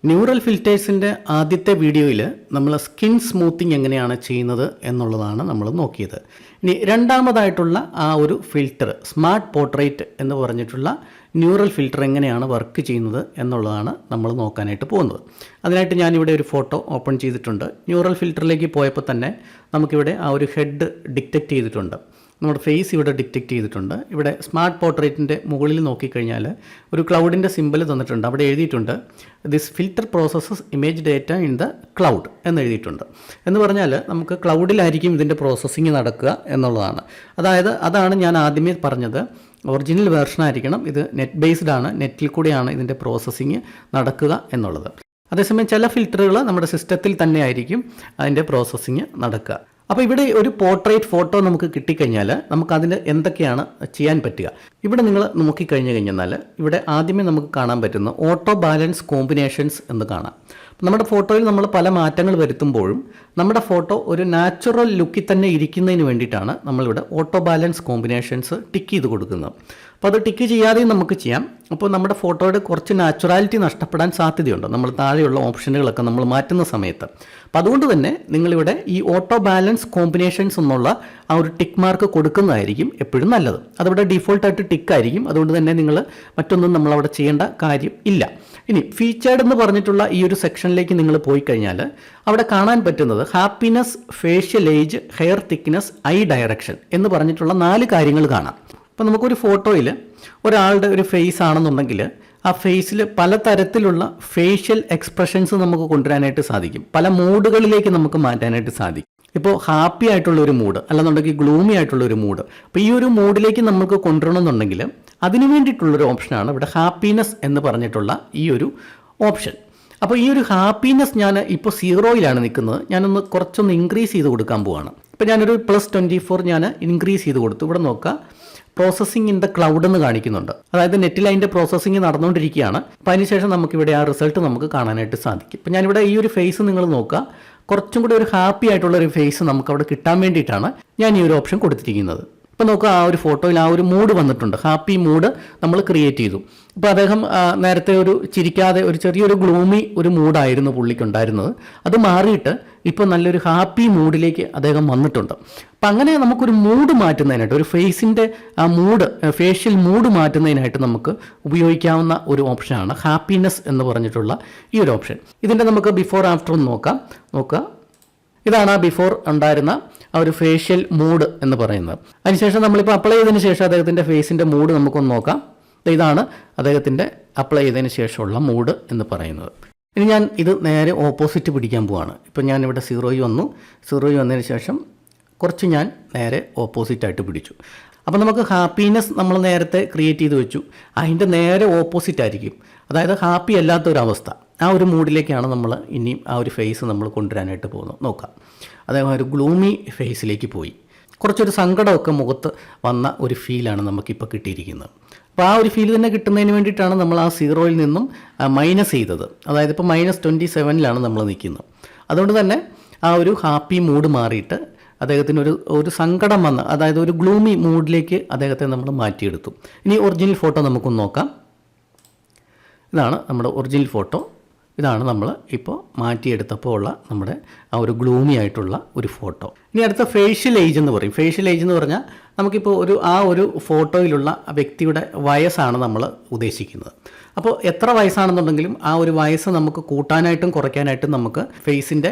Neural ഫിൽറ്റേഴ്സിൻ്റെ ആദ്യത്തെ വീഡിയോയിൽ നമ്മൾ സ്കിൻ സ്മൂത്തിങ് എങ്ങനെയാണ് ചെയ്യുന്നത് എന്നുള്ളതാണ് നമ്മൾ നോക്കിയത്. ഇനി രണ്ടാമതായിട്ടുള്ള ആ ഒരു ഫിൽറ്റർ സ്മാർട്ട് പോർട്രേറ്റ് എന്ന് പറഞ്ഞിട്ടുള്ള ന്യൂറൽ ഫിൽറ്റർ എങ്ങനെയാണ് വർക്ക് ചെയ്യുന്നത് എന്നുള്ളതാണ് നമ്മൾ നോക്കാനായിട്ട് പോകുന്നത്. അതിനായിട്ട് ഞാനിവിടെ ഒരു ഫോട്ടോ ഓപ്പൺ ചെയ്തിട്ടുണ്ട്. ന്യൂറൽ ഫിൽറ്ററിലേക്ക് പോയപ്പോൾ തന്നെ നമുക്കിവിടെ ആ ഒരു ഹെഡ് ഡിറ്റക്റ്റ് ചെയ്തിട്ടുണ്ട്. നമ്മുടെ ഫേസ് ഇവിടെ ഡിറ്റക്റ്റ് ചെയ്തിട്ടുണ്ട്. ഇവിടെ സ്മാർട്ട് പോർട്രേറ്റിൻ്റെ മുകളിൽ നോക്കിക്കഴിഞ്ഞാൽ ഒരു ക്ലൗഡിൻ്റെ സിമ്പിൾ തന്നിട്ടുണ്ട്. അവിടെ എഴുതിയിട്ടുണ്ട് this filter processes image data in the cloud എന്ന് എഴുതിയിട്ടുണ്ട്. എന്ന് പറഞ്ഞാൽ നമുക്ക് ക്ലൗഡിലായിരിക്കും ഇതിൻ്റെ പ്രോസസ്സിങ് നടക്കുക എന്നുള്ളതാണ്. അതാണ് ഞാൻ ആദ്യമേ പറഞ്ഞത്. ഒറിജിനൽ വേർഷൻ ആയിരിക്കണം. ഇത് നെറ്റ് ബേസ്ഡ് ആണ്, നെറ്റിൽ കൂടെയാണ് ഇതിൻ്റെ പ്രോസസ്സിങ് നടക്കുക എന്നുള്ളത്. അതേസമയം ചില ഫിൽറ്ററുകൾ നമ്മുടെ സിസ്റ്റത്തിൽ തന്നെ ആയിരിക്കും അതിൻ്റെ പ്രോസസ്സിങ് നടക്കുക. അപ്പോൾ ഇവിടെ ഒരു പോർട്രേറ്റ് ഫോട്ടോ നമുക്ക് കിട്ടിക്കഴിഞ്ഞാൽ നമുക്കതിന് എന്തൊക്കെയാണ് ചെയ്യാൻ പറ്റുക. ഇവിടെ നിങ്ങൾ നോക്കിക്കഴിഞ്ഞാൽ ഇവിടെ ആദ്യമേ നമുക്ക് കാണാൻ പറ്റുന്ന ഓട്ടോ ബാലൻസ് കോമ്പിനേഷൻസ് എന്ന് കാണാം. നമ്മുടെ ഫോട്ടോയിൽ നമ്മൾ പല മാറ്റങ്ങൾ വരുത്തുമ്പോഴും നമ്മുടെ ഫോട്ടോ ഒരു നാച്ചുറൽ ലുക്കിൽ തന്നെ ഇരിക്കുന്നതിന് വേണ്ടിയിട്ടാണ് നമ്മളിവിടെ ഓട്ടോ ബാലൻസ് കോമ്പിനേഷൻസ് ടിക്ക് ചെയ്ത് കൊടുക്കുന്നത്. അപ്പോൾ അത് ടിക്ക് ചെയ്യാതെയും നമുക്ക് ചെയ്യാം. അപ്പോൾ നമ്മുടെ ഫോട്ടോയുടെ കുറച്ച് നാച്ചുറാലിറ്റി നഷ്ടപ്പെടാൻ സാധ്യതയുണ്ട് നമ്മൾ താഴെയുള്ള ഓപ്ഷനുകളൊക്കെ നമ്മൾ മാറ്റുന്ന സമയത്ത്. അപ്പോൾ അതുകൊണ്ട് തന്നെ നിങ്ങളിവിടെ ഈ ഓട്ടോ ബാലൻസ് കോമ്പിനേഷൻസ് എന്നുള്ള ആ ഒരു ടിക്ക് മാർക്ക് കൊടുക്കുന്നതായിരിക്കും എപ്പോഴും നല്ലത്. അതവിടെ ഡീഫോൾട്ടായിട്ട് ടിക്കായിരിക്കും. അതുകൊണ്ട് തന്നെ നിങ്ങൾ മറ്റൊന്നും നമ്മളവിടെ ചെയ്യേണ്ട കാര്യം ഇല്ല. ഇനി ഫീച്ചേർഡ് എന്ന് പറഞ്ഞിട്ടുള്ള ഈ ഒരു സെക്ഷനിലേക്ക് നിങ്ങൾ പോയി കഴിഞ്ഞാൽ അവിടെ കാണാൻ പറ്റുന്നത് happiness, facial age, hair thickness, I direction എന്ന് പറഞ്ഞിട്ടുള്ള 4 കാര്യങ്ങൾ കാണാം. അപ്പോൾ നമുക്കൊരു ഫോട്ടോയിൽ ഒരാളുടെ ഒരു ഫേസ് ആണെന്നുണ്ടെങ്കിൽ ആ ഫേസിൽ പലതരത്തിലുള്ള ഫേഷ്യൽ എക്സ്പ്രഷൻസ് നമുക്ക് കൊണ്ടുവരാനായിട്ട് സാധിക്കും. പല മൂഡുകളിലേക്ക് നമുക്ക് മാറ്റാനായിട്ട് സാധിക്കും. ഇപ്പോൾ ഹാപ്പി ആയിട്ടുള്ള ഒരു മൂഡ് അല്ലെന്നുണ്ടെങ്കിൽ ഗ്ലൂമി ആയിട്ടുള്ള ഒരു മൂഡ്. അപ്പോൾ ഈ ഒരു മൂഡിലേക്ക് നമുക്ക് കൊണ്ടുവരണമെന്നുണ്ടെങ്കിൽ അതിന് വേണ്ടിയിട്ടുള്ളൊരു ഓപ്ഷനാണ് ഇവിടെ ഹാപ്പിനെസ് എന്ന് പറഞ്ഞിട്ടുള്ള ഈ ഒരു ഓപ്ഷൻ. അപ്പോൾ ഈ ഒരു ഹാപ്പിനെസ് ഞാൻ ഇപ്പോൾ 0യിലാണ് നിൽക്കുന്നത്. ഞാനൊന്ന് കുറച്ചൊന്ന് ഇൻക്രീസ് ചെയ്ത് കൊടുക്കാൻ പോവാണ്. ഇപ്പോൾ ഞാനൊരു +24 ഞാൻ ഇൻക്രീസ് ചെയ്ത് കൊടുത്തു. ഇവിടെ നോക്കുക, പ്രോസസ്സിങ് ഇൻ ദ ക്ലൗഡ് എന്ന് കാണിക്കുന്നുണ്ട്. അതായത് നെറ്റിൽ അതിൻ്റെ പ്രോസസ്സിങ് നടന്നുകൊണ്ടിരിക്കുകയാണ്. അപ്പോൾ അതിനുശേഷം നമുക്കിവിടെ ആ റിസൾട്ട് നമുക്ക് കാണാനായിട്ട് സാധിക്കും. ഇപ്പോൾ ഞാനിവിടെ ഈ ഒരു ഫേസ് നിങ്ങൾ നോക്കുക, കുറച്ചും കൂടി ഒരു ഹാപ്പി ആയിട്ടുള്ള ഒരു ഫേസ് നമുക്ക് അവിടെ കിട്ടാൻ വേണ്ടിയിട്ടാണ് ഞാൻ ഈ ഒരു ഓപ്ഷൻ കൊടുത്തിരിക്കുന്നത്. ഇപ്പോൾ നോക്കുക, ആ ഒരു ഫോട്ടോയിൽ ആ ഒരു മൂഡ് വന്നിട്ടുണ്ട്. ഹാപ്പി മൂഡ് നമ്മൾ ക്രിയേറ്റ് ചെയ്തു. ഇപ്പോൾ അദ്ദേഹം നേരത്തെ ഒരു ചിരിക്കാതെ ഒരു ചെറിയൊരു ഗ്ലൂമി ഒരു മൂഡായിരുന്നു പുള്ളിക്കുണ്ടായിരുന്നത്. അത് മാറിയിട്ട് ഇപ്പോൾ നല്ലൊരു ഹാപ്പി മൂഡിലേക്ക് അദ്ദേഹം വന്നിട്ടുണ്ട്. അപ്പം അങ്ങനെ നമുക്കൊരു മൂഡ് മാറ്റുന്നതിനായിട്ട്, ഒരു ഫേസിൻ്റെ ആ മൂഡ്, ഫേഷ്യൽ മൂഡ് മാറ്റുന്നതിനായിട്ട് നമുക്ക് ഉപയോഗിക്കാവുന്ന ഒരു ഓപ്ഷനാണ് ഹാപ്പിനെസ് എന്ന് പറഞ്ഞിട്ടുള്ള ഈ ഒരു ഓപ്ഷൻ. ഇതിൻ്റെ നമുക്ക് ബിഫോർ ആഫ്റ്റർ ഒന്ന് നോക്കുക. ഇതാണ് ആ ബിഫോർ ഉണ്ടായിരുന്ന ആ ഒരു ഫേഷ്യൽ മൂഡ് എന്ന് പറയുന്നത്. അതിനുശേഷം നമ്മളിപ്പോൾ അപ്ലൈ ചെയ്തതിന് ശേഷം അദ്ദേഹത്തിൻ്റെ ഫേസിൻ്റെ മൂഡ് നമുക്കൊന്ന് നോക്കാം. ഇതാണ് അദ്ദേഹത്തിൻ്റെ അപ്ലൈ ചെയ്തതിന് ശേഷമുള്ള മൂഡ് എന്ന് പറയുന്നത്. ഇനി ഞാൻ ഇത് നേരെ ഓപ്പോസിറ്റ് പിടിക്കാൻ പോവാണ്. ഇപ്പം ഞാനിവിടെ 0 വന്നതിന് ശേഷം കുറച്ച് ഞാൻ നേരെ ഓപ്പോസിറ്റായിട്ട് പിടിച്ചു. അപ്പോൾ നമുക്ക് ഹാപ്പിനെസ് നമ്മൾ നേരത്തെ ക്രിയേറ്റ് ചെയ്ത് വെച്ചു. അതിൻ്റെ നേരെ ഓപ്പോസിറ്റ് ആയിരിക്കും. അതായത് ഹാപ്പി അല്ലാത്തൊരവസ്ഥ, ആ ഒരു മൂഡിലേക്കാണ് നമ്മൾ ഇനിയും ആ ഒരു ഫേസ് നമ്മൾ കൊണ്ടുവരാനായിട്ട് പോകുന്നത്. നോക്കാം, അദ്ദേഹം ഒരു ഗ്ലൂമി ഫേസിലേക്ക് പോയി. കുറച്ചൊരു സങ്കടമൊക്കെ മുഖത്ത് വന്ന ഒരു ഫീലാണ് നമുക്കിപ്പോൾ കിട്ടിയിരിക്കുന്നത്. അപ്പോൾ ആ ഒരു ഫീൽ തന്നെ കിട്ടുന്നതിന് വേണ്ടിയിട്ടാണ് നമ്മൾ ആ 0യിൽ നിന്നും മൈനസ് ചെയ്തത്. അതായത് ഇപ്പോൾ -27ലാണ് നമ്മൾ നിൽക്കുന്നത്. അതുകൊണ്ട് തന്നെ ആ ഒരു ഹാപ്പി മൂഡ് മാറിയിട്ട് അദ്ദേഹത്തിന് ഒരു സങ്കടം വന്ന, അതായത് ഒരു ഗ്ലൂമി മൂഡിലേക്ക് അദ്ദേഹത്തെ നമ്മൾ മാറ്റിയെടുത്തു. ഇനി ഒറിജിനൽ ഫോട്ടോ നമുക്കൊന്ന് നോക്കാം. ഇതാണ് നമ്മുടെ ഒറിജിനൽ ഫോട്ടോ. ഇതാണ് നമ്മൾ ഇപ്പോൾ മാറ്റിയെടുത്തപ്പോൾ ഉള്ള നമ്മുടെ ആ ഒരു ഗ്ലൂമി ആയിട്ടുള്ള ഒരു ഫോട്ടോ. ഇനി അടുത്ത ഫേഷ്യൽ ഏജ് എന്ന് പറയും. ഫേഷ്യൽ ഏജ് എന്ന് പറഞ്ഞാൽ നമുക്കിപ്പോൾ ആ ഒരു ഫോട്ടോയിലുള്ള വ്യക്തിയുടെ വയസ്സാണ് നമ്മൾ ഉദ്ദേശിക്കുന്നത്. അപ്പോൾ എത്ര വയസ്സാണെന്നുണ്ടെങ്കിലും ആ ഒരു വയസ്സ് നമുക്ക് കൂട്ടാനായിട്ടും കുറയ്ക്കാനായിട്ടും നമുക്ക് ഫേസിൻ്റെ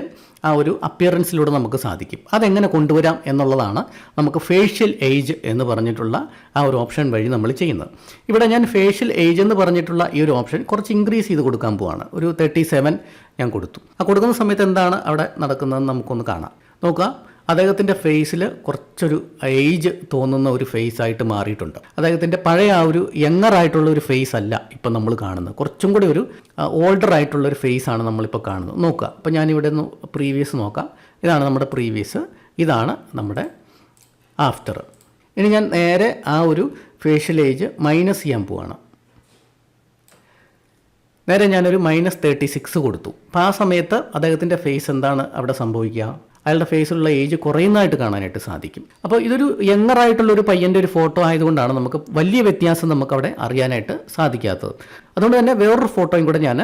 ആ ഒരു അപ്പിയറൻസിലൂടെ നമുക്ക് സാധിക്കും. അതെങ്ങനെ കൊണ്ടുവരാം എന്നുള്ളതാണ് നമുക്ക് ഫേഷ്യൽ ഏജ് എന്ന് പറഞ്ഞിട്ടുള്ള ആ ഒരു ഓപ്ഷൻ വഴി നമ്മൾ ചെയ്യുന്നത്. ഇവിടെ ഞാൻ ഫേഷ്യൽ ഏജ് എന്ന് പറഞ്ഞിട്ടുള്ള ഈ ഒരു ഓപ്ഷൻ കുറച്ച് ഇൻക്രീസ് ചെയ്ത് കൊടുക്കാൻ പോവാണ്. ഒരു 37 ഞാൻ കൊടുത്തു. ആ കൊടുക്കുന്ന സമയത്ത് എന്താണ് അവിടെ നടക്കുന്നതെന്ന് നമുക്കൊന്ന് കാണാം. നോക്കുക, അദ്ദേഹത്തിൻ്റെ ഫേസിൽ കുറച്ചൊരു ഏജ് തോന്നുന്ന ഒരു ഫേസ് ആയിട്ട് മാറിയിട്ടുണ്ട്. അദ്ദേഹത്തിൻ്റെ പഴയ ആ ഒരു യങ്ങറായിട്ടുള്ള ഒരു ഫേസ് അല്ല ഇപ്പം നമ്മൾ കാണുന്നത്. കുറച്ചും കൂടി ഒരു ഓൾഡർ ആയിട്ടുള്ളൊരു ഫേസാണ് നമ്മളിപ്പോൾ കാണുന്നത്. നോക്കുക, അപ്പോൾ ഞാനിവിടെ ഒന്ന് പ്രീവിയസ് നോക്കാം. ഇതാണ് നമ്മുടെ പ്രീവിയസ്, ഇതാണ് നമ്മുടെ ആഫ്റ്റർ. ഇനി ഞാൻ നേരെ ആ ഒരു ഫേഷ്യൽ ഏജ് മൈനസ് ചെയ്യാൻ പോവാണ്. നേരെ ഞാനൊരു -36 കൊടുത്തു. അപ്പോൾ ആ സമയത്ത് അദ്ദേഹത്തിൻ്റെ ഫേസ് എന്താണ് അവിടെ സംഭവിക്കുക? അയാളുടെ ഫേസിലുള്ള ഏജ് കുറയുന്നതായിട്ട് കാണാനായിട്ട് സാധിക്കും. അപ്പോൾ ഇതൊരു യങ്ങറായിട്ടുള്ള ഒരു പയ്യൻ്റെ ഒരു ഫോട്ടോ ആയതുകൊണ്ടാണ് നമുക്ക് വലിയ വ്യത്യാസം നമുക്കവിടെ അറിയാനായിട്ട് സാധിക്കാത്തത്. അതുകൊണ്ട് തന്നെ വേറൊരു ഫോട്ടോയും കൂടെ ഞാൻ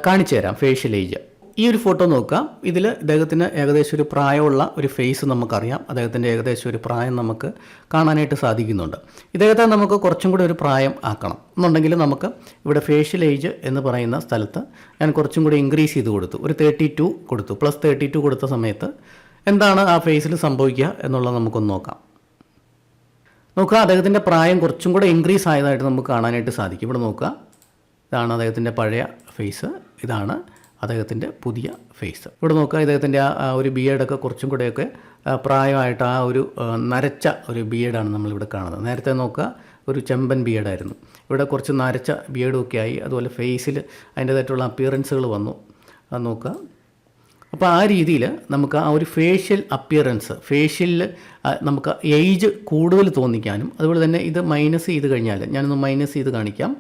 കാണിച്ചു തരാം, ഫേഷ്യൽ ഏജ്. ഈ ഒരു ഫോട്ടോ നോക്കാം. ഇതിൽ ഇദ്ദേഹത്തിന് ഏകദേശം ഒരു പ്രായമുള്ള ഒരു ഫേസ് നമുക്കറിയാം. അദ്ദേഹത്തിൻ്റെ ഏകദേശം ഒരു പ്രായം നമുക്ക് കാണാനായിട്ട് സാധിക്കുന്നുണ്ട്. ഇദ്ദേഹത്തെ നമുക്ക് കുറച്ചും കൂടി ഒരു പ്രായം ആക്കണം എന്നുണ്ടെങ്കിൽ നമുക്ക് ഇവിടെ ഫേഷ്യൽ ഏജ് എന്ന് പറയുന്ന സ്ഥലത്ത് ഞാൻ കുറച്ചും കൂടി ഇൻക്രീസ് ചെയ്ത് കൊടുത്തു, ഒരു 32 കൊടുത്തു. +32 കൊടുത്ത സമയത്ത് എന്താണ് ആ ഫേസിൽ സംഭവിക്കുക എന്നുള്ളത് നമുക്കൊന്ന് നോക്കാം. നോക്കുക, അദ്ദേഹത്തിൻ്റെ പ്രായം കുറച്ചും കൂടെ ഇൻക്രീസ് ആയതായിട്ട് നമുക്ക് കാണാനായിട്ട് സാധിക്കും. ഇവിടെ നോക്കുക, ഇതാണ് അദ്ദേഹത്തിൻ്റെ പഴയ ഫേസ്, ഇതാണ് അദ്ദേഹത്തിൻ്റെ പുതിയ ഫേസ്. ഇവിടെ നോക്കുക, ഇദ്ദേഹത്തിൻ്റെ ആ ഒരു ബിയേഡൊക്കെ കുറച്ചും കൂടെയൊക്കെ പ്രായമായിട്ട് ആ ഒരു നരച്ച ഒരു ബിയേഡാണ് നമ്മളിവിടെ കാണുന്നത്. നേരത്തെ നോക്കുക ഒരു ചെമ്പൻ ബിയേഡായിരുന്നു, ഇവിടെ കുറച്ച് നരച്ച ബിയേഡൊക്കെ ആയി. അതുപോലെ ഫേസിൽ അതിൻ്റേതായിട്ടുള്ള അപ്പിയറൻസുകൾ വന്നു, അത് നോക്കുക. അപ്പോൾ ആ രീതിയിൽ നമുക്ക് ആ ഒരു ഫേഷ്യൽ അപ്പിയറൻസ്, ഫേഷ്യലിൽ നമുക്ക് ഏജ് കൂടുതൽ തോന്നിക്കാനും, അതുപോലെ തന്നെ ഇത് മൈനസ് ചെയ്ത് കഴിഞ്ഞാൽ, ഞാനൊന്ന് മൈനസ് ചെയ്ത് കാണിക്കാം.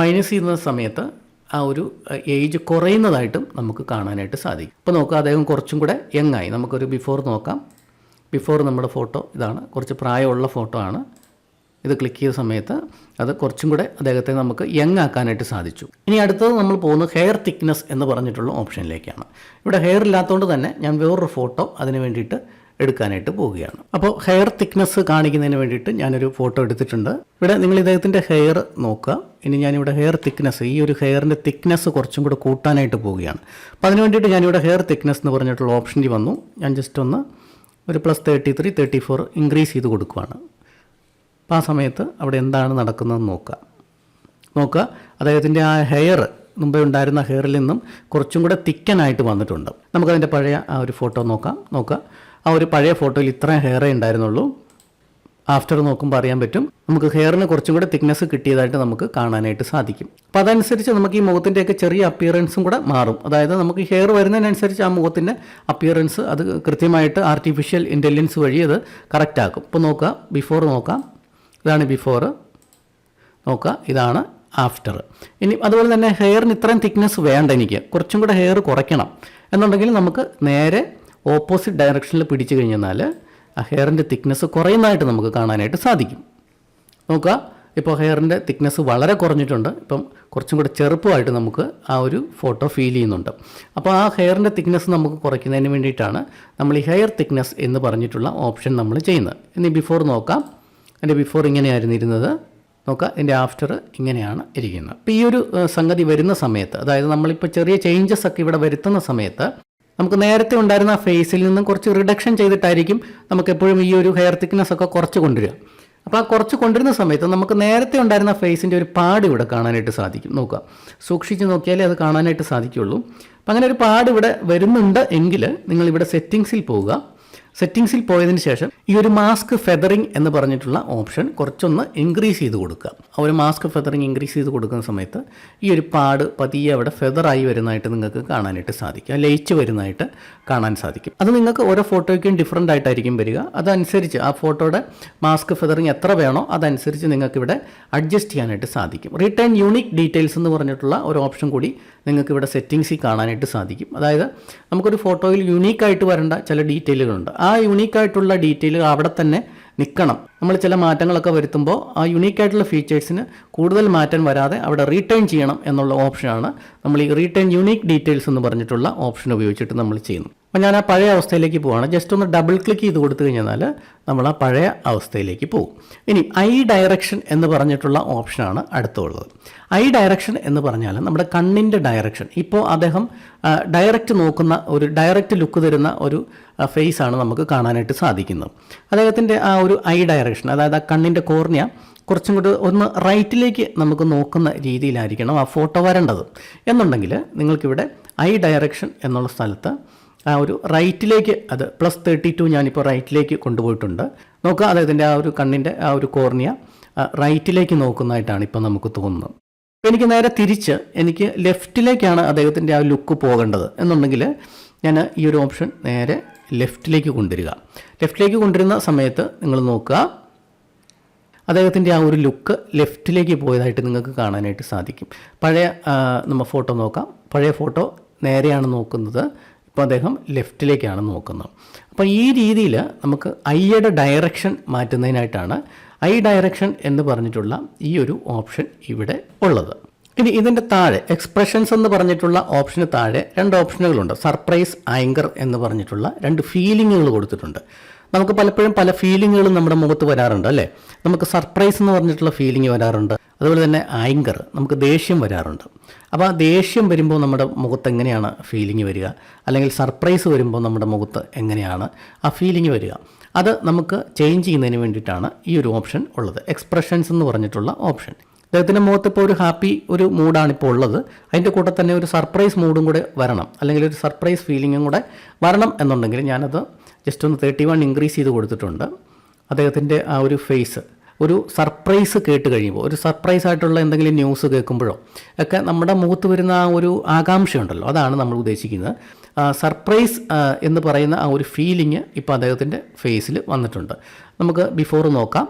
മൈനസ് ചെയ്യുന്ന സമയത്ത് ആ ഒരു ഏജ് കുറയുന്നതായിട്ടും നമുക്ക് കാണാനായിട്ട് സാധിക്കും. ഇപ്പോൾ നോക്കുക, അദ്ദേഹം കുറച്ചും കൂടെ യങ്ങായി. നമുക്കൊരു ബിഫോർ നോക്കാം. ബിഫോർ നമ്മുടെ ഫോട്ടോ ഇതാണ്, കുറച്ച് പ്രായമുള്ള ഫോട്ടോ ആണ്. ഇത് ക്ലിക്ക് ചെയ്ത സമയത്ത് അത് കുറച്ചും കൂടെ അദ്ദേഹത്തെ നമുക്ക് യങ് ആക്കാനായിട്ട് സാധിച്ചു. ഇനി അടുത്തത് നമ്മൾ പോകുന്നത് ഹെയർ തിക്നെസ് എന്ന് പറഞ്ഞിട്ടുള്ള ഓപ്ഷനിലേക്കാണ്. ഇവിടെ ഹെയർ ഇല്ലാത്തതുകൊണ്ട് തന്നെ ഞാൻ വേറൊരു ഫോട്ടോ അതിന് വേണ്ടിയിട്ട് എടുക്കാനായിട്ട് പോവുകയാണ്. അപ്പോൾ ഹെയർ തിക്നെസ് കാണിക്കുന്നതിന് വേണ്ടിയിട്ട് ഞാനൊരു ഫോട്ടോ എടുത്തിട്ടുണ്ട്. ഇവിടെ നിങ്ങൾ ഇദ്ദേഹത്തിൻ്റെ ഹെയർ നോക്കുക. ഇനി ഞാനിവിടെ ഹെയർ തിക്നെസ്, ഈ ഒരു ഹെയറിൻ്റെ തിക്നെസ് കുറച്ചും കൂടെ കൂട്ടാനായിട്ട് പോവുകയാണ്. അപ്പോൾ അതിന് വേണ്ടിയിട്ട് ഞാനിവിടെ ഹെയർ തിക്നെസ് എന്ന് പറഞ്ഞിട്ടുള്ള ഓപ്ഷനിൽ വന്നു. ഞാൻ ജസ്റ്റ് ഒന്ന് ഒരു +33, 34 ഇൻക്രീസ് ചെയ്ത് കൊടുക്കുകയാണ്. അപ്പോൾ ആ സമയത്ത് അവിടെ എന്താണ് നടക്കുന്നതെന്ന് നോക്കുക. അദ്ദേഹത്തിൻ്റെ ആ ഹെയർ, മുമ്പേ ഉണ്ടായിരുന്ന ഹെയറിൽ നിന്നും കുറച്ചും കൂടെ തിക്കനായിട്ട് വന്നിട്ടുണ്ട്. നമുക്കതിൻ്റെ പഴയ ആ ഒരു ഫോട്ടോ നോക്കുക. ആ ഒരു പഴയ ഫോട്ടോയിൽ ഇത്രയും ഹെയറേ ഉണ്ടായിരുന്നുള്ളൂ. ആഫ്റ്റർ നോക്കുമ്പോൾ അറിയാൻ പറ്റും, നമുക്ക് ഹെയറിന് കുറച്ചും കൂടെ തിക്നെസ് കിട്ടിയതായിട്ട് നമുക്ക് കാണാനായിട്ട് സാധിക്കും. അപ്പോൾ അതനുസരിച്ച് നമുക്ക് ഈ മുഖത്തിൻ്റെയൊക്കെ ചെറിയ അപ്പിയറൻസും കൂടെ മാറും. അതായത് നമുക്ക് ഈ ഹെയർ വരുന്നതിനനുസരിച്ച് ആ മുഖത്തിൻ്റെ അപ്പിയറൻസ് അത് കൃത്യമായിട്ട് ആർട്ടിഫിഷ്യൽ ഇൻ്റലിജൻസ് വഴി അത് കറക്റ്റ് ആക്കും. ഇപ്പോൾ നോക്കുക, ബിഫോർ നോക്കാം. ഇതാണ് ബിഫോർ, നോക്കുക, ഇതാണ് ആഫ്റ്റർ. ഇനി അതുപോലെ തന്നെ ഹെയറിന് ഇത്രയും തിക്നെസ് വേണ്ട, എനിക്ക് കുറച്ചും കൂടെ ഹെയർ കുറയ്ക്കണം എന്നുണ്ടെങ്കിൽ നമുക്ക് നേരെ ഓപ്പോസിറ്റ് ഡയറക്ഷനിൽ പിടിച്ചു കഴിഞ്ഞാൽ ആ ഹെയറിൻ്റെ തിക്നെസ് കുറയുന്നതായിട്ട് നമുക്ക് കാണാനായിട്ട് സാധിക്കും. നോക്കുക, ഇപ്പോൾ ഹെയറിൻ്റെ തിക്നെസ് വളരെ കുറഞ്ഞിട്ടുണ്ട്. ഇപ്പം കുറച്ചും കൂടെ ചെറുപ്പമായിട്ട് നമുക്ക് ആ ഒരു ഫോട്ടോ ഫീൽ ചെയ്യുന്നുണ്ട്. അപ്പോൾ ആ ഹെയറിൻ്റെ തിക്നെസ് നമുക്ക് കുറയ്ക്കുന്നതിന് വേണ്ടിയിട്ടാണ് നമ്മൾ ഈ ഹെയർ തിക്നെസ് എന്ന് പറഞ്ഞിട്ടുള്ള ഓപ്ഷൻ നമ്മൾ ചെയ്യുന്നത്. ഇനി ബിഫോർ നോക്കാം. എൻ്റെ ബിഫോർ ഇങ്ങനെയായിരുന്നു ഇരുന്നത്. നോക്കുക, ഇതിൻ്റെ ആഫ്റ്റർ ഇങ്ങനെയാണ് ഇരിക്കുന്നത്. അപ്പോൾ ഈ ഒരു സംഗതി വരുന്ന സമയത്ത്, അതായത് നമ്മളിപ്പോൾ ചെറിയ ചേഞ്ചസ് ഒക്കെ ഇവിടെ വരുത്തുന്ന സമയത്ത് നമുക്ക് നേരത്തെ ഉണ്ടായിരുന്ന ഫേസിൽ നിന്നും കുറച്ച് റിഡക്ഷൻ ചെയ്തിട്ടായിരിക്കും നമുക്ക് എപ്പോഴും ഈ ഒരു ഹെയർ തിക്നെസ് ഒക്കെ കുറച്ച് കൊണ്ടുവരിക. അപ്പോൾ ആ കുറച്ച് കൊണ്ടുവരുന്ന സമയത്ത് നമുക്ക് നേരത്തെ ഉണ്ടായിരുന്ന ഫേസിൻ്റെ ഒരു പാട് ഇവിടെ കാണാനായിട്ട് സാധിക്കും. നോക്കുക, സൂക്ഷിച്ച് നോക്കിയാലേ അത് കാണാനായിട്ട് സാധിക്കുള്ളൂ. അപ്പോൾ അങ്ങനെ ഒരു പാട് ഇവിടെ വരുന്നുണ്ട് എങ്കിൽ നിങ്ങളിവിടെ സെറ്റിങ്സിൽ പോവുക. സെറ്റിങ്സിൽ പോയതിന് ശേഷം ഈ ഒരു മാസ്ക് ഫെദറിങ് എന്ന് പറഞ്ഞിട്ടുള്ള ഓപ്ഷൻ കുറച്ചൊന്ന് ഇൻക്രീസ് ചെയ്ത് കൊടുക്കുക. ആ ഒരു മാസ്ക് ഫെദറിങ് ഇൻക്രീസ് ചെയ്ത് കൊടുക്കുന്ന സമയത്ത് ഈ ഒരു പാട് പതിയെ അവിടെ ഫെദറായി വരുന്നതായിട്ട് നിങ്ങൾക്ക് കാണാനായിട്ട് സാധിക്കും, ലയിച്ച് വരുന്നതായിട്ട് കാണാൻ സാധിക്കും. അത് നിങ്ങൾക്ക് ഓരോ ഫോട്ടോയ്ക്കും ഡിഫറൻ്റ് ആയിട്ടായിരിക്കും വരിക. അതനുസരിച്ച് ആ ഫോട്ടോയുടെ മാസ്ക് ഫെദറിങ് എത്ര വേണോ അതനുസരിച്ച് നിങ്ങൾക്ക് ഇവിടെ അഡ്ജസ്റ്റ് ചെയ്യാനായിട്ട് സാധിക്കും. റിട്ടേൺ യൂണിക് ഡീറ്റെയിൽസ് എന്ന് പറഞ്ഞിട്ടുള്ള ഒരു ഓപ്ഷൻ കൂടി നിങ്ങൾക്ക് ഇവിടെ സെറ്റിങ്സിൽ കാണാനായിട്ട് സാധിക്കും. അതായത് നമുക്കൊരു ഫോട്ടോയിൽ യുണീക്കായിട്ട് വരേണ്ട ചില ഡീറ്റെയിലുകളുണ്ട്. ആ യുണീക്കായിട്ടുള്ള ഡീറ്റെയിലുകൾ അവിടെ തന്നെ നിൽക്കണം. നമ്മൾ ചില മാറ്റങ്ങളൊക്കെ വരുത്തുമ്പോൾ ആ യുണീക്കായിട്ടുള്ള ഫീച്ചേഴ്സിന് കൂടുതൽ മാറ്റം വരാതെ അവിടെ റീടേൺ ചെയ്യണം എന്നുള്ള ഓപ്ഷനാണ് നമ്മൾ ഈ റീടേൺ യൂണീക്ക് ഡീറ്റെയിൽസ് എന്ന് പറഞ്ഞിട്ടുള്ള ഓപ്ഷൻ ഉപയോഗിച്ചിട്ട് നമ്മൾ ചെയ്യുന്നു. അപ്പോൾ ഞാൻ ആ പഴയ അവസ്ഥയിലേക്ക് പോവുകയാണ്. ജസ്റ്റ് ഒന്ന് ഡബിൾ ക്ലിക്ക് ചെയ്ത് കൊടുത്തു കഴിഞ്ഞാൽ നമ്മൾ ആ പഴയ അവസ്ഥയിലേക്ക് പോകും. ഇനി ഐ ഡയറക്ഷൻ എന്ന് പറഞ്ഞിട്ടുള്ള ഓപ്ഷനാണ് അടുത്തുള്ളത്. ഐ ഡയറക്ഷൻ എന്ന് പറഞ്ഞാൽ നമ്മുടെ കണ്ണിൻ്റെ ഡയറക്ഷൻ. ഇപ്പോൾ അദ്ദേഹം ഡയറക്റ്റ് നോക്കുന്ന ഒരു ഡയറക്റ്റ് ലുക്ക് തരുന്ന ഒരു ഫേസാണ് നമുക്ക് കാണാനായിട്ട് സാധിക്കുന്നത്. അദ്ദേഹത്തിൻ്റെ ആ ഒരു ഐ ഡയറക്ഷൻ, അതായത് ആ കണ്ണിൻ്റെ കോർണിയ കുറച്ചും കൂടി ഒന്ന് റൈറ്റിലേക്ക് നമുക്ക് നോക്കുന്ന രീതിയിലായിരിക്കണം ആ ഫോട്ടോ വരേണ്ടത്. എന്നുണ്ടെങ്കിൽ നിങ്ങൾക്കിവിടെ ഐ ഡയറക്ഷൻ എന്നുള്ള സ്ഥലത്ത് ആ ഒരു റൈറ്റിലേക്ക്, അത് +32 ഞാനിപ്പോൾ റൈറ്റിലേക്ക് കൊണ്ടുപോയിട്ടുണ്ട്. നോക്കുക, അദ്ദേഹത്തിൻ്റെ ആ ഒരു കണ്ണിൻ്റെ ആ ഒരു കോർണിയ റൈറ്റിലേക്ക് നോക്കുന്നതായിട്ടാണ് ഇപ്പോൾ നമുക്ക് തോന്നുന്നത്. അപ്പോൾ എനിക്ക് നേരെ തിരിച്ച് എനിക്ക് ലെഫ്റ്റിലേക്കാണ് അദ്ദേഹത്തിൻ്റെ ആ ലുക്ക് പോകേണ്ടത് എന്നുണ്ടെങ്കിൽ ഞാൻ ഈ ഒരു ഓപ്ഷൻ നേരെ ലെഫ്റ്റിലേക്ക് കൊണ്ടുവരിക. ലെഫ്റ്റിലേക്ക് കൊണ്ടുവരുന്ന സമയത്ത് നിങ്ങൾ നോക്കുക, അദ്ദേഹത്തിൻ്റെ ആ ഒരു ലുക്ക് ലെഫ്റ്റിലേക്ക് പോയതായിട്ട് നിങ്ങൾക്ക് കാണാനായിട്ട് സാധിക്കും. പഴയ നമ്മൾ ഫോട്ടോ നോക്കാം. പഴയ ഫോട്ടോ നേരെയാണ് നോക്കുന്നത്. ഇപ്പോൾ അദ്ദേഹം ലെഫ്റ്റിലേക്കാണ് നോക്കുന്നത്. അപ്പോൾ ഈ രീതിയിൽ നമുക്ക് ഐയുടെ ഡയറക്ഷൻ മാറ്റുന്നതിനായിട്ടാണ് ഐ ഡയറക്ഷൻ എന്ന് പറഞ്ഞിട്ടുള്ള ഈ ഒരു ഓപ്ഷൻ ഇവിടെ ഉള്ളത്. ഇനി ഇതിൻ്റെ താഴെ എക്സ്പ്രഷൻസ് എന്ന് പറഞ്ഞിട്ടുള്ള ഓപ്ഷന് താഴെ 2 ഓപ്ഷനുകളുണ്ട്. സർപ്രൈസ്, ആങ്കർ എന്ന് പറഞ്ഞിട്ടുള്ള 2 ഫീലിങ്ങുകൾ കൊടുത്തിട്ടുണ്ട്. നമുക്ക് പലപ്പോഴും പല ഫീലിങ്ങുകളും നമ്മുടെ മുഖത്ത് വരാറുണ്ട് അല്ലേ. നമുക്ക് സർപ്രൈസ് എന്ന് പറഞ്ഞിട്ടുള്ള ഫീലിംഗ് വരാറുണ്ട്. അതുപോലെ തന്നെ ആങ്കർ, നമുക്ക് ദേഷ്യം വരാറുണ്ട്. അപ്പോൾ ആ ദേഷ്യം വരുമ്പോൾ നമ്മുടെ മുഖത്ത് എങ്ങനെയാണ് ഫീലിംഗ് വരിക, അല്ലെങ്കിൽ സർപ്രൈസ് വരുമ്പോൾ നമ്മുടെ മുഖത്ത് എങ്ങനെയാണ് ആ ഫീലിംഗ് വരിക, അത് നമുക്ക് ചേഞ്ച് ചെയ്യുന്നതിന് വേണ്ടിയിട്ടാണ് ഈ ഒരു ഓപ്ഷൻ ഉള്ളത്. എക്സ്പ്രഷൻസ് എന്ന് പറഞ്ഞിട്ടുള്ള ഓപ്ഷൻ. അദ്ദേഹത്തിൻ്റെ മുഖത്ത് ഇപ്പോൾ ഒരു ഹാപ്പി ഒരു മൂഡാണിപ്പോൾ ഉള്ളത്. അതിൻ്റെ കൂടെ തന്നെ ഒരു സർപ്രൈസ് മൂഡും കൂടെ വരണം, അല്ലെങ്കിൽ ഒരു സർപ്രൈസ് ഫീലിങ്ങും കൂടെ വരണം എന്നുണ്ടെങ്കിൽ ഞാനത് ജസ്റ്റ് ഒന്ന് 31 ഇൻക്രീസ് ചെയ്ത് കൊടുത്തിട്ടുണ്ട്. അദ്ദേഹത്തിൻ്റെ ആ ഒരു ഫേസ് ഒരു സർപ്രൈസ് കേട്ട് കഴിയുമ്പോൾ, ഒരു സർപ്രൈസ് ആയിട്ടുള്ള എന്തെങ്കിലും ന്യൂസ് കേൾക്കുമ്പോഴോ ഒക്കെ നമ്മുടെ മുഖത്ത് വരുന്ന ആ ഒരു ആകാംക്ഷയുണ്ടല്ലോ, അതാണ് നമ്മൾ ഉദ്ദേശിക്കുന്നത്. സർപ്രൈസ് എന്ന് പറയുന്ന ആ ഒരു ഫീലിംഗ് ഇപ്പോൾ അദ്ദേഹത്തിൻ്റെ ഫേസിൽ വന്നിട്ടുണ്ട്. നമുക്ക് ബിഫോർ നോക്കാം.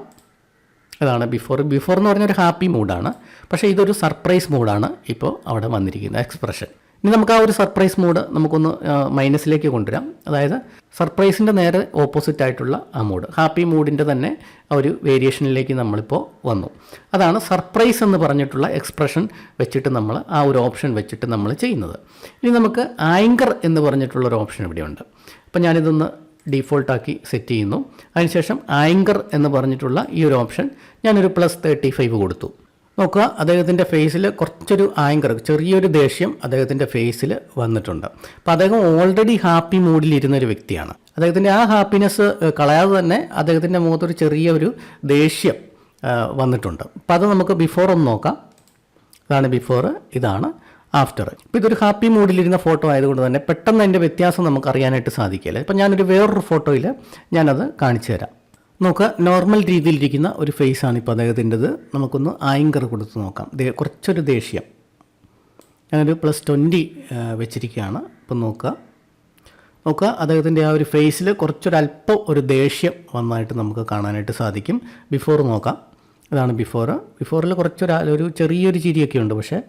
അതാണ് ബിഫോർ എന്ന് പറഞ്ഞൊരു ഹാപ്പി മൂഡാണ്, പക്ഷേ ഇതൊരു സർപ്രൈസ് മൂഡാണ് ഇപ്പോൾ അവിടെ വന്നിരിക്കുന്ന എക്സ്പ്രഷൻ. ഇനി നമുക്ക് ആ ഒരു സർപ്രൈസ് മൂഡ് നമുക്കൊന്ന് മൈനസിലേക്ക് കൊണ്ടുവരാം. അതായത് സർപ്രൈസിൻ്റെ നേരെ ഓപ്പോസിറ്റ് ആയിട്ടുള്ള ആ മൂഡ്, ഹാപ്പി മൂഡിൻ്റെ തന്നെ ആ ഒരു വേരിയേഷനിലേക്ക് നമ്മളിപ്പോൾ വന്നു. അതാണ് സർപ്രൈസ് എന്ന് പറഞ്ഞിട്ടുള്ള എക്സ്പ്രഷൻ വെച്ചിട്ട് നമ്മൾ ആ ഒരു ഓപ്ഷൻ വെച്ചിട്ട് നമ്മൾ ചെയ്യുന്നത്. ഇനി നമുക്ക് ആങ്കർ എന്ന് പറഞ്ഞിട്ടുള്ളൊരു ഓപ്ഷൻ ഇവിടെയുണ്ട്. അപ്പോൾ ഞാനിതൊന്ന് ഡീഫോൾട്ടാക്കി സെറ്റ് ചെയ്യുന്നു. അതിനുശേഷം ആങ്കർ എന്ന് പറഞ്ഞിട്ടുള്ള ഈ ഒരു ഓപ്ഷൻ ഞാനൊരു +35 കൊടുത്തു. നോക്കുക, അദ്ദേഹത്തിൻ്റെ ഫേസിൽ കുറച്ചൊരു ആങ്കർ, ചെറിയൊരു ദേഷ്യം അദ്ദേഹത്തിൻ്റെ ഫേസിൽ വന്നിട്ടുണ്ട്. അപ്പോൾ അദ്ദേഹം ഓൾറെഡി ഹാപ്പി മൂഡിലിരുന്നൊരു വ്യക്തിയാണ്. അദ്ദേഹത്തിൻ്റെ ആ ഹാപ്പിനെസ് കളയാതെ തന്നെ അദ്ദേഹത്തിൻ്റെ മുഖത്തൊരു ചെറിയൊരു ദേഷ്യം വന്നിട്ടുണ്ട്. അപ്പോൾ അത് നമുക്ക് ബിഫോർ ഒന്ന് നോക്കാം. ഇതാണ് ബിഫോർ, ഇതാണ് ആഫ്റ്റർ. ഇപ്പോൾ ഇതൊരു ഹാപ്പി മൂഡിലിരുന്ന ഫോട്ടോ ആയതുകൊണ്ട് തന്നെ പെട്ടെന്ന് അതിൻ്റെ വ്യത്യാസം നമുക്ക് അറിയാനായിട്ട് സാധിക്കില്ല. ഇപ്പോൾ ഞാനൊരു വേറൊരു ഫോട്ടോയിൽ ഞാനത് കാണിച്ചു തരാം. നോക്കുക, നോർമൽ രീതിയിലിരിക്കുന്ന ഒരു ഫേസാണ് ഇപ്പോൾ അദ്ദേഹത്തിൻ്റെത്. നമുക്കൊന്ന് ആങ്കർ കൊടുത്ത് നോക്കാം. കുറച്ചൊരു ദേഷ്യം, ഞാനൊരു +20 വെച്ചിരിക്കുകയാണ്. ഇപ്പം നോക്കുക അദ്ദേഹത്തിൻ്റെ ആ ഒരു ഫേസിൽ കുറച്ചൊരല്പം ഒരു ദേഷ്യം വന്നതായിട്ട് നമുക്ക് കാണാനായിട്ട് സാധിക്കും. ബിഫോർ നോക്കാം. ഇതാണ് ബിഫോറിൽ ഒരു ചെറിയൊരു ചിരിയൊക്കെ ഉണ്ട്. പക്ഷേ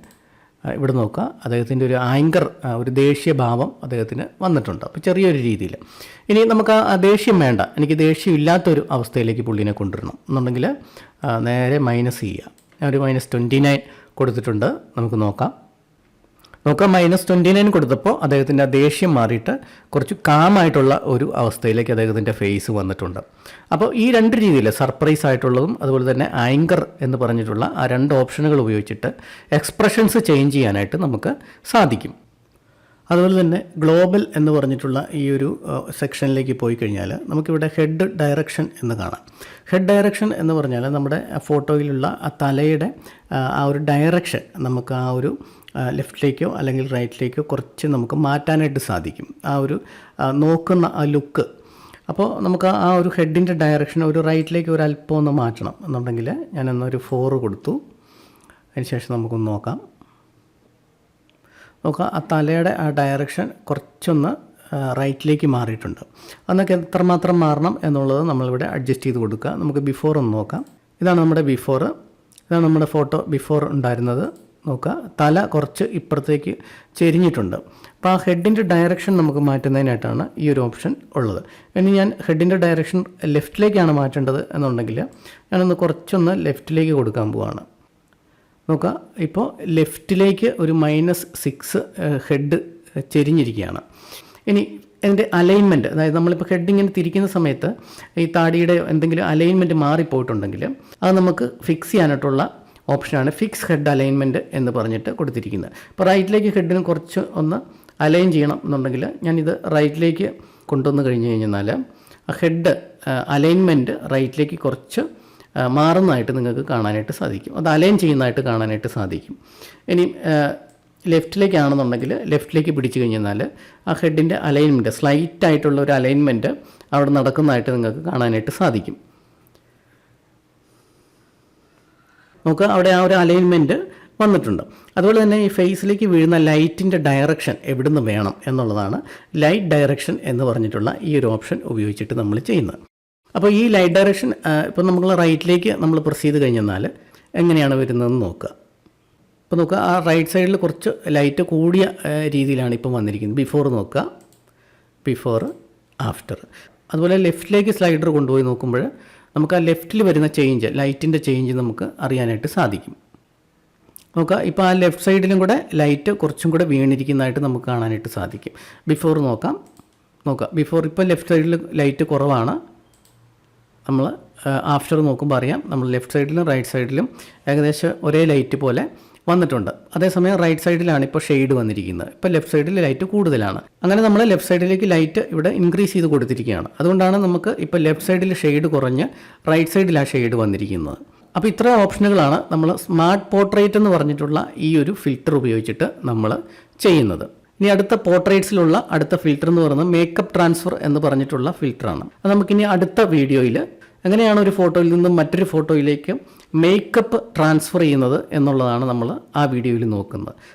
ഇവിടെ നോക്കുക, അദ്ദേഹത്തിൻ്റെ ഒരു ആങ്കർ, ഒരു ദേഷ്യഭാവം അദ്ദേഹത്തിന് വന്നിട്ടുണ്ട്. അപ്പോൾ ചെറിയൊരു രീതിയിൽ. ഇനി നമുക്ക് ആ ദേഷ്യം വേണ്ട, എനിക്ക് ദേഷ്യം ഇല്ലാത്തൊരു അവസ്ഥയിലേക്ക് പുള്ളിനെ കൊണ്ടുവരണം എന്നുണ്ടെങ്കിൽ നേരെ മൈനസ് ചെയ്യുക. ഞാൻ ഒരു -29 കൊടുത്തിട്ടുണ്ട്. നമുക്ക് നോക്കാം, -29 കൊടുത്തപ്പോൾ അദ്ദേഹത്തിൻ്റെ ആ ദേഷ്യം മാറിയിട്ട് കുറച്ച് കാമായിട്ടുള്ള ഒരു അവസ്ഥയിലേക്ക് അദ്ദേഹത്തിൻ്റെ ഫേസ് വന്നിട്ടുണ്ട്. അപ്പോൾ ഈ 2 രീതിയിൽ, സർപ്രൈസ് ആയിട്ടുള്ളതും അതുപോലെ തന്നെ ആങ്കർ എന്ന് പറഞ്ഞിട്ടുള്ള ആ 2 ഓപ്ഷനുകൾ ഉപയോഗിച്ചിട്ട് എക്സ്പ്രഷൻസ് ചേഞ്ച് ചെയ്യാനായിട്ട് നമുക്ക് സാധിക്കും. അതുപോലെ തന്നെ ഗ്ലോബൽ എന്ന് പറഞ്ഞിട്ടുള്ള ഈ ഒരു സെക്ഷനിലേക്ക് പോയി കഴിഞ്ഞാൽ നമുക്കിവിടെ ഹെഡ് ഡയറക്ഷൻ എന്ന് കാണാം. ഹെഡ് ഡയറക്ഷൻ എന്ന് പറഞ്ഞാൽ നമ്മുടെ ഫോട്ടോയിലുള്ള ആ തലയുടെ ആ ഒരു ഡയറക്ഷൻ നമുക്ക് ആ ഒരു ലെഫ്റ്റിലേക്കോ അല്ലെങ്കിൽ റൈറ്റിലേക്കോ കുറച്ച് നമുക്ക് മാറ്റാനായിട്ട് സാധിക്കും. ആ ഒരു നോക്കുന്ന ആ ലുക്ക്. അപ്പോൾ നമുക്ക് ആ ഒരു ഹെഡിൻ്റെ ഡയറക്ഷൻ ഒരു റൈറ്റിലേക്ക് ഒരു അല്പം ഒന്ന് മാറ്റണം എന്നുണ്ടെങ്കിൽ ഞാനൊന്നൊരു 4 കൊടുത്തു. അതിനുശേഷം നമുക്കൊന്ന് നോക്കാം, ആ തലയുടെ ആ ഡയറക്ഷൻ കുറച്ചൊന്ന് റൈറ്റിലേക്ക് മാറിയിട്ടുണ്ട്. അന്നൊക്കെ എത്രമാത്രം മാറണം എന്നുള്ളത് നമ്മളിവിടെ അഡ്ജസ്റ്റ് ചെയ്ത് കൊടുക്കുക. നമുക്ക് ബിഫോർ ഒന്ന് നോക്കാം. ഇതാണ് നമ്മുടെ ബിഫോർ, ഇതാണ് നമ്മുടെ ഫോട്ടോ ബിഫോർ ഉണ്ടായിരുന്നത്. നോക്കുക, തല കുറച്ച് ഇപ്പുറത്തേക്ക് ചെരിഞ്ഞിട്ടുണ്ട്. അപ്പോൾ ആ ഹെഡിൻ്റെ ഡയറക്ഷൻ നമുക്ക് മാറ്റുന്നതിനായിട്ടാണ് ഈ ഒരു ഓപ്ഷൻ ഉള്ളത്. ഇനി ഞാൻ ഹെഡിൻ്റെ ഡയറക്ഷൻ ലെഫ്റ്റിലേക്കാണ് മാറ്റേണ്ടത് എന്നുണ്ടെങ്കിൽ ഞാനൊന്ന് കുറച്ചൊന്ന് ലെഫ്റ്റിലേക്ക് കൊടുക്കാൻ പോവുകയാണ്. നോക്കുക, ഇപ്പോൾ ലെഫ്റ്റിലേക്ക് ഒരു -6 ഹെഡ് ചെരിഞ്ഞിരിക്കുകയാണ്. ഇനി അതിൻ്റെ അലൈൻമെൻറ്റ്, അതായത് നമ്മളിപ്പോൾ ഹെഡിങ്ങനെ തിരിക്കുന്ന സമയത്ത് ഈ താടിയുടെ എന്തെങ്കിലും അലൈൻമെൻറ്റ് മാറിപ്പോയിട്ടുണ്ടെങ്കിൽ അത് നമുക്ക് ഫിക്സ് ചെയ്യാനായിട്ടുള്ള ഓപ്ഷനാണ് ഫിക്സ് ഹെഡ് അലൈൻമെൻറ്റ് എന്ന് പറഞ്ഞിട്ട് കൊടുത്തിരിക്കുന്നത്. ഇപ്പോൾ റൈറ്റിലേക്ക് ഹെഡിന് കുറച്ച് ഒന്ന് അലൈൻ ചെയ്യണം എന്നുണ്ടെങ്കിൽ ഞാനിത് റൈറ്റിലേക്ക് കൊണ്ടുവന്ന് കഴിഞ്ഞ് കഴിഞ്ഞാൽ ആ ഹെഡ് അലൈൻമെൻറ്റ് റൈറ്റിലേക്ക് കുറച്ച് മാറുന്നതായിട്ട് നിങ്ങൾക്ക് കാണാനായിട്ട് സാധിക്കും. അത് അലൈൻ ചെയ്യുന്നതായിട്ട് കാണാനായിട്ട് സാധിക്കും. ഇനി ലെഫ്റ്റിലേക്കാണെന്നുണ്ടെങ്കിൽ ലെഫ്റ്റിലേക്ക് പിടിച്ചു കഴിഞ്ഞാൽ ആ ഹെഡിൻ്റെ അലൈൻമെൻറ്റ്, സ്ലൈറ്റായിട്ടുള്ള ഒരു അലൈൻമെൻറ്റ് അവിടെ നടക്കുന്നതായിട്ട് നിങ്ങൾക്ക് കാണാനായിട്ട് സാധിക്കും. നമുക്ക് അവിടെ ആ ഒരു അലൈൻമെൻറ്റ് വന്നിട്ടുണ്ട്. അതുപോലെ തന്നെ ഈ ഫേസിലേക്ക് വീഴുന്ന ലൈറ്റിൻ്റെ ഡയറക്ഷൻ എവിടുന്ന് വേണം എന്നുള്ളതാണ് ലൈറ്റ് ഡയറക്ഷൻ എന്ന് പറഞ്ഞിട്ടുള്ള ഈ ഒരു ഓപ്ഷൻ ഉപയോഗിച്ചിട്ട് നമ്മൾ ചെയ്യുന്നത്. അപ്പോൾ ഈ ലൈറ്റ് ഡയറക്ഷൻ ഇപ്പോൾ നമ്മൾ റൈറ്റിലേക്ക് നമ്മൾ പ്രസ് ചെയ്ത് കഴിഞ്ഞാൽ എങ്ങനെയാണ് വരുന്നതെന്ന് നോക്കുക. ഇപ്പോൾ നോക്കുക, ആ റൈറ്റ് സൈഡിൽ കുറച്ച് ലൈറ്റ് കൂടിയ രീതിയിലാണ് ഇപ്പം വന്നിരിക്കുന്നത്. ബിഫോർ നോക്കുക, ബിഫോർ ആഫ്റ്റർ. അതുപോലെ ലെഫ്റ്റിലേക്ക് സ്ലൈഡർ കൊണ്ടുപോയി നോക്കുമ്പോൾ നമുക്ക് ആ ലെഫ്റ്റിൽ വരുന്ന ചേഞ്ച്, ലൈറ്റിൻ്റെ ചേഞ്ച് നമുക്ക് അറിയാനായിട്ട് സാധിക്കും. നോക്കുക, ഇപ്പോൾ ആ ലെഫ്റ്റ് സൈഡിലും കൂടെ ലൈറ്റ് കുറച്ചും കൂടെ വീണിരിക്കുന്നതായിട്ട് നമുക്ക് കാണാനായിട്ട് സാധിക്കും. ബിഫോർ നോക്കാം. ബിഫോർ ഇപ്പോൾ ലെഫ്റ്റ് സൈഡിൽ ലൈറ്റ് കുറവാണ്. നമ്മൾ ആഫ്റ്റർ നോക്കുമ്പോൾ അറിയാം നമ്മൾ ലെഫ്റ്റ് സൈഡിലും റൈറ്റ് സൈഡിലും ഏകദേശം ഒരേ ലൈറ്റ് പോലെ വന്നിട്ടുണ്ട്. അതേസമയം റൈറ്റ് സൈഡിലാണ് ഇപ്പോൾ ഷെയ്ഡ് വന്നിരിക്കുന്നത്. ഇപ്പോൾ ലെഫ്റ്റ് സൈഡിൽ ലൈറ്റ് കൂടുതലാണ്. അങ്ങനെ നമ്മൾ ലെഫ്റ്റ് സൈഡിലേക്ക് ലൈറ്റ് ഇവിടെ ഇൻക്രീസ് ചെയ്ത് കൊടുത്തിരിക്കുകയാണ്. അതുകൊണ്ടാണ് നമുക്ക് ഇപ്പോൾ ലെഫ്റ്റ് സൈഡിൽ ഷെയ്ഡ് കുറഞ്ഞ് റൈറ്റ് സൈഡിൽ ആ ഷെയ്ഡ് വന്നിരിക്കുന്നത്. അപ്പോൾ ഇത്ര ഓപ്ഷനുകളാണ് നമ്മൾ സ്മാർട്ട് പോർട്രേറ്റ് എന്ന് പറഞ്ഞിട്ടുള്ള ഈ ഒരു ഫിൽറ്റർ ഉപയോഗിച്ചിട്ട് നമ്മൾ ചെയ്യുന്നത്. ഇനി അടുത്ത പോർട്രേറ്റ്സിലുള്ള അടുത്ത ഫിൽറ്റർ എന്ന് പറയുന്നത് മേക്കപ്പ് ട്രാൻസ്ഫർ എന്ന് പറഞ്ഞിട്ടുള്ള ഫിൽറ്ററാണ്. അത് നമുക്കിനി അടുത്ത വീഡിയോയിൽ എങ്ങനെയാണ് ഒരു ഫോട്ടോയിൽ നിന്നും മറ്റൊരു ഫോട്ടോയിലേക്ക് മേക്കപ്പ് ട്രാൻസ്ഫർ ചെയ്യുന്നത് എന്നുള്ളതാണ് നമ്മൾ ആ വീഡിയോയിൽ നോക്കുന്നത്.